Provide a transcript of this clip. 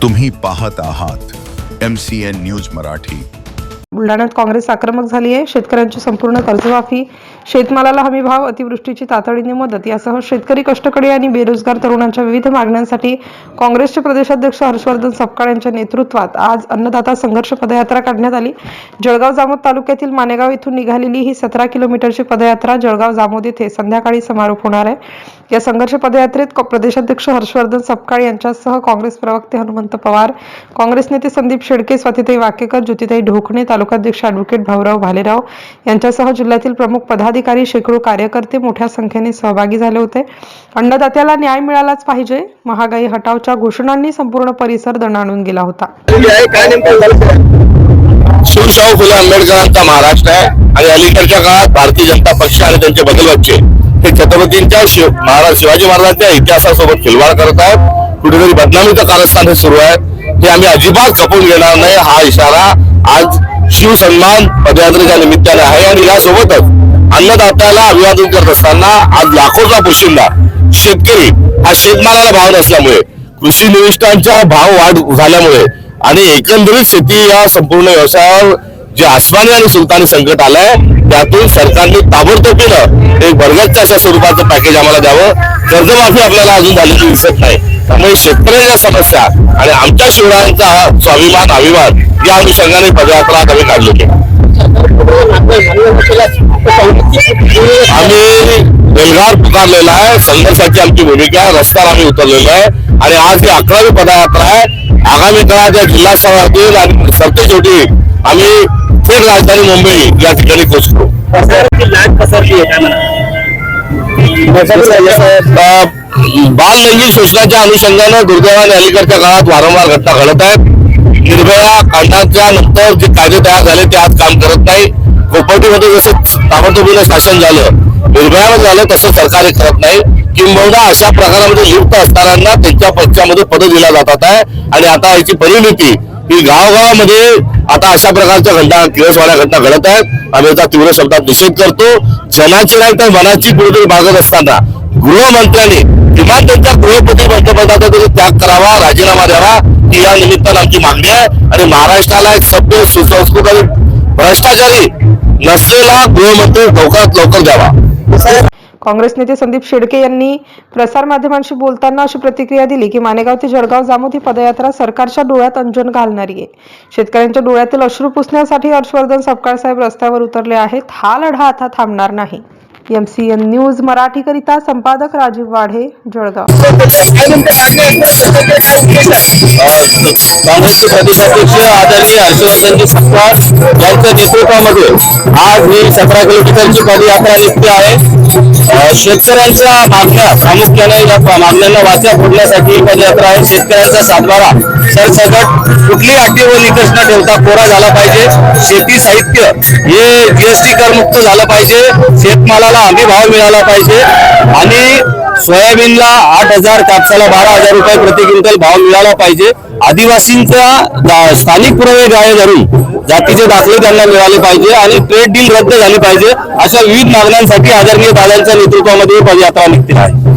तुम्ही पाहत आहात MCN न्यूज मराठी। बुलढाण्यात काँग्रेस आक्रमक झाली आहे। शेतकऱ्यांची संपूर्ण कर्जमाफी, शेतमालाला हमी भाव, अतिवृष्टीची तातडीने मदत यासह शेतकरी, कष्टकरी आणि बेरोजगार तरुणांच्या विविध मागण्यांसाठी काँग्रेसचे प्रदेशाध्यक्ष हर्षवर्धन सपकाळ यांच्या नेतृत्वात आज अन्नदाता संघर्ष पदयात्रा काढण्यात आली। जळगाव जामोद तालुक्यातील मानेगाव येथून निघालेली ही 17 किलोमीटरची पदयात्रा जळगाव जामोद येथे संध्याकाळी समारोप होणार आहे। या संघर्ष पदयात्रेत प्रदेशाध्यक्ष हर्षवर्धन सपकाळ यांच्यासह काँग्रेस प्रवक्ते हनुमंत पवार, काँग्रेस नेते संदीप शेळके, स्वातीताई वाकेकर, ज्योतिताई ढोकणे, तालुकाध्यक्ष ॲडव्होकेट भाऊराव भालेराव यांच्यासह जिल्ह्यातील प्रमुख पदाधिकारी, शेकडो कार्यकर्ते मोठ्या संख्येने सहभागी झाले होते। अन्नदात्याला न्याय मिळालाच पाहिजे, महागाई हटावच्या घोषणांनी संपूर्ण परिसर दणाणून गेला होता। शिवशाहू फुले आंबेडकरांचा महाराष्ट्र आहे आणि अलीकडच्या काळात भारतीय जनता पक्ष आणि त्यांचे बदलवच्चे हे छत्रपतींच्या शिवाजी महाराजांच्या इतिहासासोबत खिलवाड करत आहेत। कुठेतरी बदनामीचं कारस्थान हे सुरू आहे, हे आम्ही अजिबात खपून घेणार नाही। हा इशारा आज शिवसन्मान पदयात्रेच्या निमित्ताने आहे आणि यासोबतच अन्नदात्याला अभिवादन करत असताना आज लाखोचा पोशिंदा शेतकरी हा शेतमालाला भाव नसल्यामुळे, कृषी निविष्ठांच्या भाव वाढ झाल्यामुळे आणि एकंदरीत शेती या संपूर्ण व्यवसायावर जे आसमानी आणि सुलतानी संकट आलंय, त्यातून सरकारने ताबडतोबीनं एक भरगच्च अशा स्वरूपाचं पॅकेज आम्हाला द्यावं। कर्जमाफी आपल्याला अजून झालेली दिसत नाही, त्यामुळे शेतकऱ्यांच्या समस्या आणि आमच्या शिवरायांचा स्वाभिमान अभिमान या अनुषंगाने पदयात्रा आम्ही काढलेली आहे। आम्ही बेलगार पुकारलेला आहे, संघर्षाची आमची भूमिका आहे, रस्त्यावर आम्ही उतरलेलो आहे आणि आज ही 11वी पदयात्रा आहे। आगामी काळात या जिल्हा स्तरावरील आणि सरतेशेवटी आम्ही थेट राजधानी मुंबई या ठिकाणी पोहोचतो। बाल लैंगिक शोषणाच्या अनुषंगाने दुर्दैवाने अलीकडच्या काळात वारंवार घटना घडत आहेत। निर्भया कांडाच्या नंतर जे कायदे तयार झाले ते आज काम करत नाही। कोपर्टीमध्ये जसं ताबडतोबीनं शासन झालं, निर्भयावर झालं, तसं सरकार करत नाही। किंबहुना अशा प्रकारामध्ये लिप्त असणाऱ्यांना त्यांच्या पक्षामध्ये पदं दिल्या जातात आहे आणि आता याची परिणिती ही गावागावामध्ये आता अशा प्रकारच्या घटना, किरसवाड्या घटना घडत आहेत। आम्ही याचा तीव्र शब्दात निषेध करतो। जनाची नाही तर मनाची कुठेतरी बागत असताना गृहमंत्र्यांनी किमान त्यांच्या गृहपती पंतप्रधानाचा तरी त्याग करावा, राजीनामा द्यावा, ही या निमित्तानं आमची मागणी आहे। आणि महाराष्ट्राला एक सभ्य, सुसंस्कृत आणि भ्रष्टाचारी नसलेला गृहमंत्री लवकरात लवकर द्यावा। काँग्रेस नेते संदीप शेळके यांनी प्रसारमाध्यमांशी बोलताना अशी प्रतिक्रिया दिली की मानेगाव ते जळगाव जामोद ही पदयात्रा सरकारच्या डोळ्यात अंजन घालणारी आहे। शेतकऱ्यांच्या डोळ्यातील अश्रू पुसण्यासाठी हर्षवर्धन सपकाळ साहेब रस्त्यावर उतरले आहेत। हा लढा आता थांबणार नाही। MCN न्यूज मराठीकरिता संपादक राजीव वाढे, जळगाव। काँग्रेसचे प्रदेशाध्यक्ष आदरणीय हर्षवर्धनजी सपकाळ यांच्या नेतृत्वामध्ये आज ही 17 किलोमीटरची पदयात्रा निघते आहे। शेतकऱ्यांच्या मागण्या, प्रामुख्याने या मागण्यांना वाचा फोडण्यासाठी ही पदयात्रा आहे। शेतकऱ्यांचा सातबारा सरसकट कुठली अटी व निकष न ठेवता कोरा झाला पाहिजे। शेती साहित्य हे GST करमुक्त झालं पाहिजे। शेतमालाला हमी भाव मिळाला पाहिजे आणि सोयाबीनला 8,000, कापसाला 12,000 रुपये प्रति क्विंटल भाव मिळाला पाहिजे। आदिवासींचा स्थानिक पुरावे गाळे धरून जातीचे दाखले त्यांना मिळाले पाहिजे आणि ट्रेड डील रद्द झाली पाहिजे। अशा विविध मागण्यांसाठी आदरणीय दादांच्या नेतृत्वामध्ये पदयात्रा निघते आहे।